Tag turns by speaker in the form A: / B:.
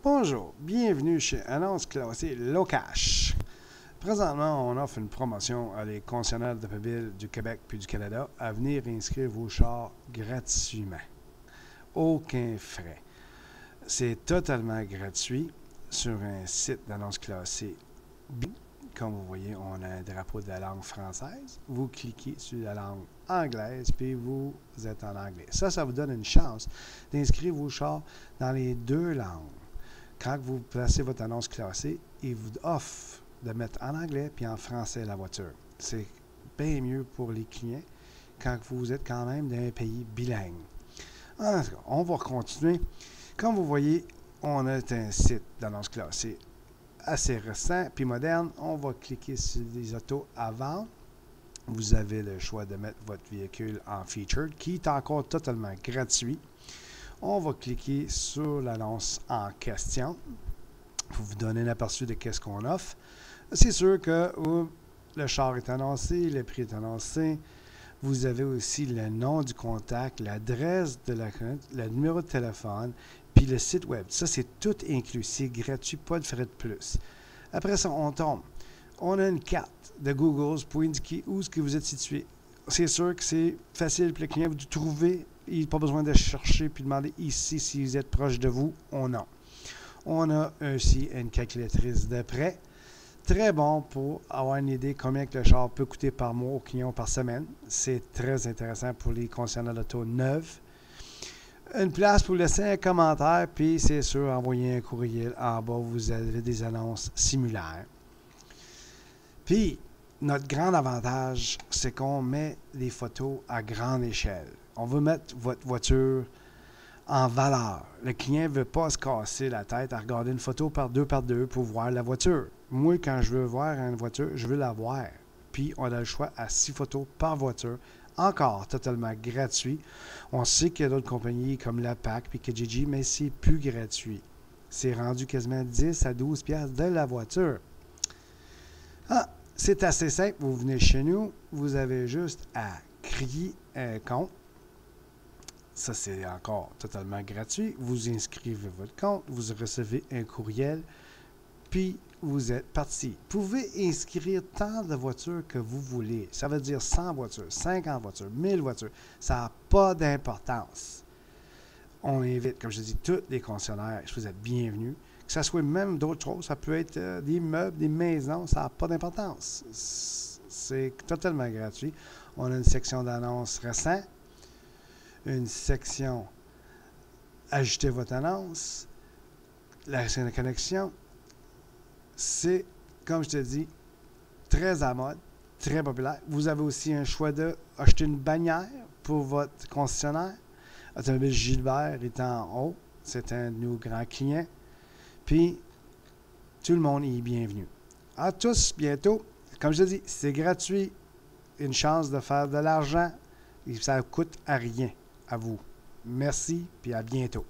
A: Bonjour, bienvenue chez Annonce classée Locash. Présentement, on offre une promotion à les concessionnaires d'automobiles du Québec puis du Canada à venir inscrire vos chars gratuitement. Aucun frais. C'est totalement gratuit sur un site d'annonce classée. Comme vous voyez, on a un drapeau de la langue française. Vous cliquez sur la langue anglaise, puis vous êtes en anglais. Ça vous donne une chance d'inscrire vos chars dans les deux langues. Quand vous placez votre annonce classée, il vous offre de mettre en anglais puis en français la voiture. C'est bien mieux pour les clients quand vous êtes quand même dans un pays bilingue. En tout cas, on va continuer. Comme vous voyez, on a un site d'annonce classée assez récent puis moderne. On va cliquer sur les autos à vendre. Vous avez le choix de mettre votre véhicule en featured, qui est encore totalement gratuit. On va cliquer sur l'annonce en question pour vous donner un aperçu de ce qu'on offre. C'est sûr que le char est annoncé, le prix est annoncé. Vous avez aussi le nom du contact, l'adresse de la compte, le numéro de téléphone, puis le site web. Ça, c'est tout inclus. C'est gratuit, pas de frais de plus. Après ça, on tombe. On a une carte de Google pour indiquer où est-ce que vous êtes situé. C'est sûr que c'est facile pour le client de trouver. Il n'y a pas besoin de chercher puis demander ici si vous êtes proche de vous ou non. On a aussi une calculatrice de prêt. Très bon pour avoir une idée combien que le char peut coûter par mois au client par semaine. C'est très intéressant pour les concessionnaires d'auto neuves. Une place pour laisser un commentaire, puis c'est sûr, envoyer un courriel. En bas, vous avez des annonces similaires. Puis, notre grand avantage, c'est qu'on met des photos à grande échelle. On veut mettre votre voiture en valeur. Le client ne veut pas se casser la tête à regarder une photo par deux pour voir la voiture. Moi, quand je veux voir une voiture, je veux la voir. Puis, on a le choix à 6 photos par voiture. Encore totalement gratuit. On sait qu'il y a d'autres compagnies comme la PAC et Kijiji, mais c'est plus gratuit. C'est rendu quasiment 10 à 12 piastres de la voiture. C'est assez simple. Vous venez chez nous, vous avez juste à créer un compte. Ça, c'est encore totalement gratuit. Vous inscrivez votre compte, vous recevez un courriel, puis vous êtes parti. Vous pouvez inscrire tant de voitures que vous voulez. Ça veut dire 100 voitures, 50 voitures, 1000 voitures. Ça n'a pas d'importance. On invite, comme je dis, tous les concessionnaires. Vous êtes bienvenus. Que ce soit même d'autres choses, ça peut être des meubles, des maisons, ça n'a pas d'importance. C'est totalement gratuit. On a une section d'annonces récentes, une section ajouter votre annonce, la chaîne de connexion. C'est, comme je te dis, très à mode, très populaire. Vous avez aussi un choix d'acheter une bannière pour votre concessionnaire. Automobile Gilbert est en haut. C'est un de nos grands clients. Puis, tout le monde y est bienvenu. À tous, bientôt. Comme je te dis, c'est gratuit. Une chance de faire de l'argent. Et ça ne coûte à rien à vous. Merci, puis à bientôt.